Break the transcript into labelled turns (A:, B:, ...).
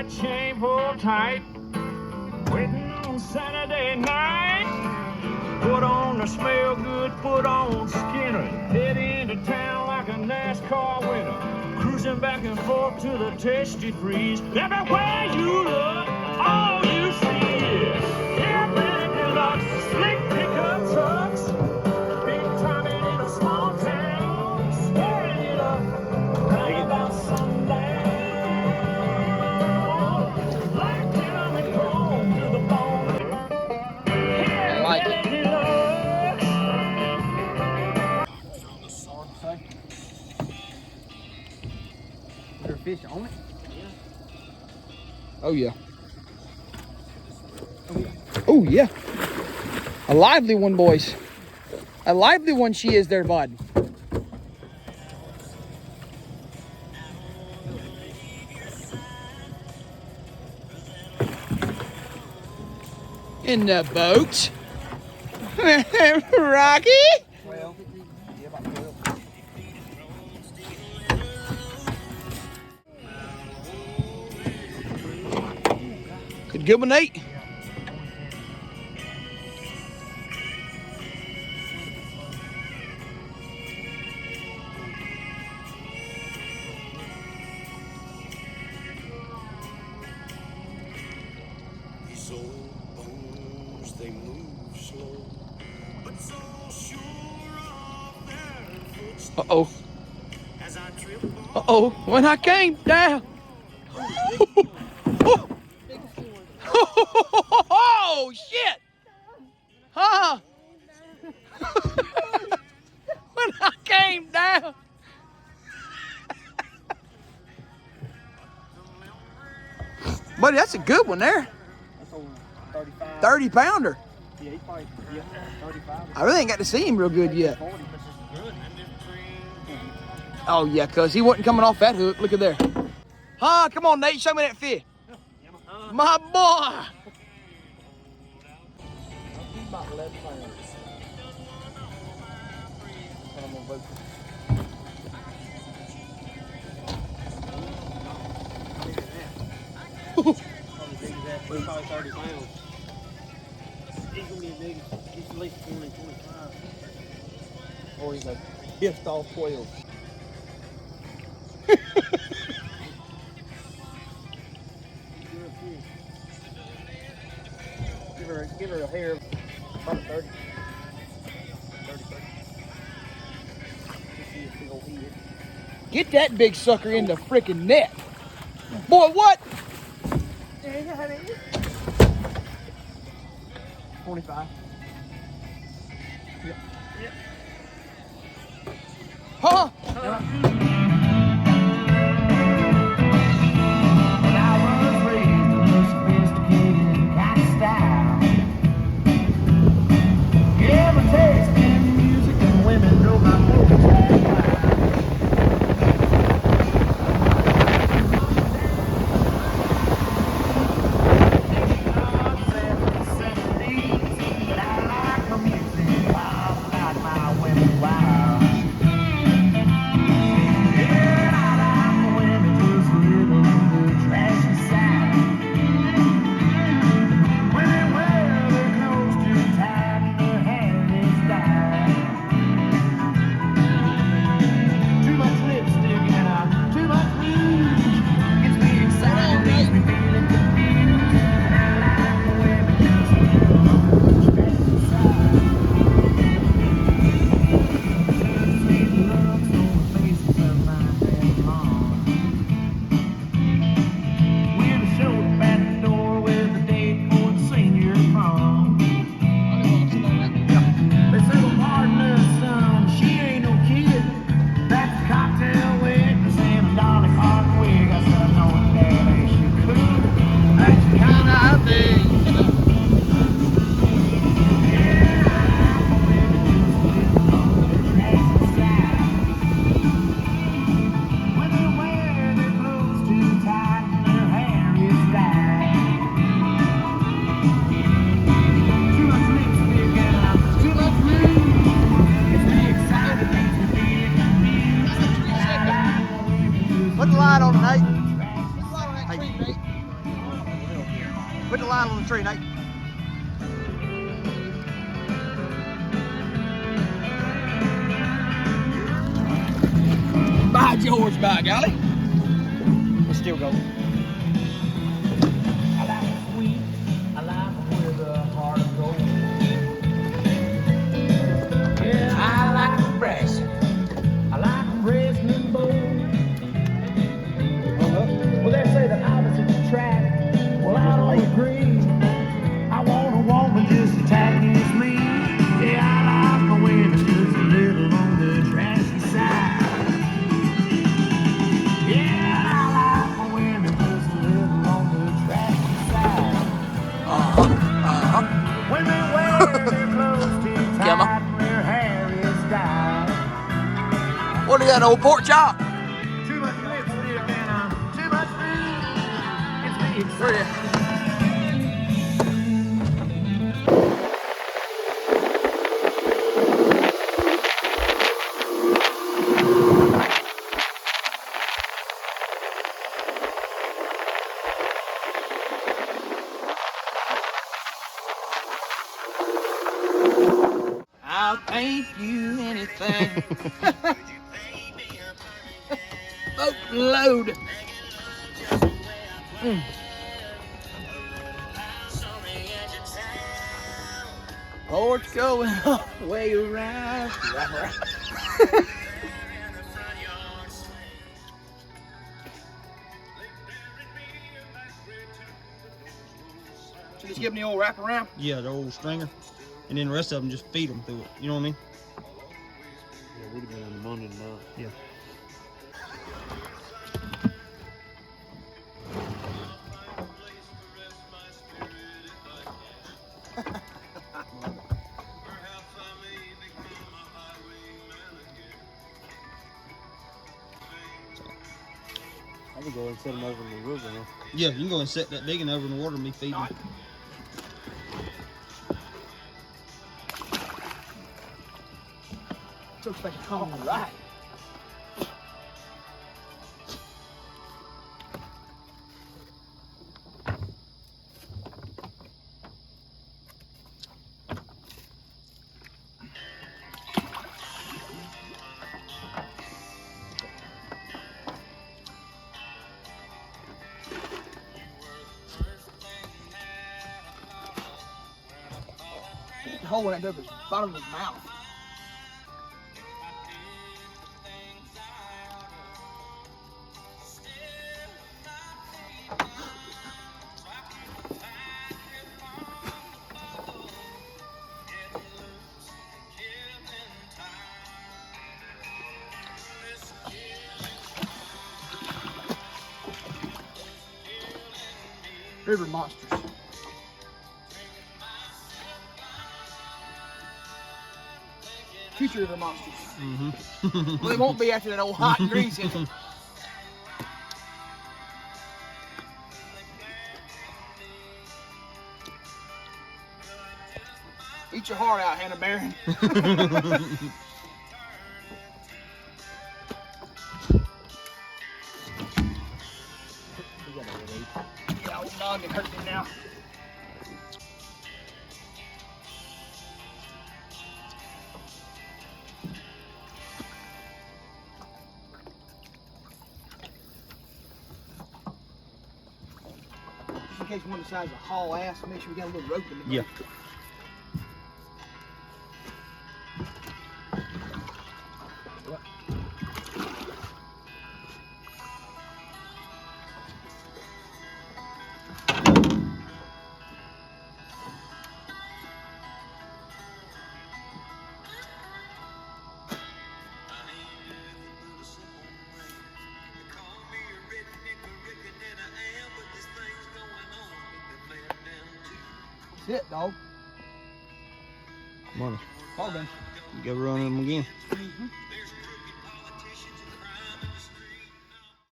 A: that chain pulled tight, waiting on Saturday night. Put on the smell good, put on Skinner, head into town like a NASCAR winner, cruising back and forth to the tasty breeze. Everywhere you look, all you see is airplane deluxe, slick pickup trucks, big time in a small town, stirring it up right about sundown. Black denim and chrome to the bone.
B: I like it.
C: Is there a fish on it?
B: Oh yeah. Oh yeah. A lively one, boys. A lively one she is there, bud. In the boat. Rocky?
C: Well, yeah, about 12.
B: Good one, Nate.
D: These old bones, they move slow, but so sure of their footsteps.
B: Uh-oh.
D: As I trip on
B: Uh-oh. When I came down. Oh, shit. Huh? When I came down. Buddy, that's a good one there.
C: That's old 35.
B: 30 pounder.
C: Yeah, he's probably 35.
B: I really ain't got to see him real good yet.
C: 40, but it's good.
B: Oh, yeah, cuz he wasn't coming off that hook. Look at there. Huh? Come on, Nate. Show me that fish. My boy.
C: He's about 11 pounds. I'm gonna vote. He's probably 30 pounds. He's gonna be big. He's at least 20, 25. Or he's a pissed off 12. Give her a hair about 30. 30.
B: Get that big sucker in the freaking net. Boy, what?
C: 25. Yep.
B: Huh? Put the line on the tree, Nate. By George, by golly. It's still going.
A: I like it sweet, I like it with a heart of gold. Yeah, I like it brass, I like it brazen and bold. Well, they say that opposites attract, well, I don't agree. I want a woman just as tacky as me. Yeah, I like my women just a little on the trashy side. Yeah, I like my women just a little on the trashy side. When they wear their clothes too
B: Come on.
A: tight and their hair is dyed.
B: What do you got, an old pork chop?
A: Too much lipstick and too much food. It's me excited.
B: Where you? I'll paint you anything. Boat load. Porch going all the way around. So just give them the old wrap around.
C: Yeah, the old stringer. And then the rest of them just feed them through it. You know what I mean?
E: Yeah, we'd have been on the Monday night.
C: Yeah.
E: I could go ahead and set them over in the river, huh?
C: Yeah, you can go and set that digging over in the water and be feeding them.
B: Looks like a common right. The hole in that duck is bottom of his mouth. River monsters. Future river monsters.
C: Mm-hmm.
B: Well, they won't be after that old hot and grease in it. Eat your heart out, Hannah Barron. Yeah, old noggin hurts me now. Just in case one decides to haul ass, make sure we got a little rope in the
C: Yeah.
B: That's it, dog.
C: Money.
B: All done.
C: You go run them again.
B: Mm-hmm.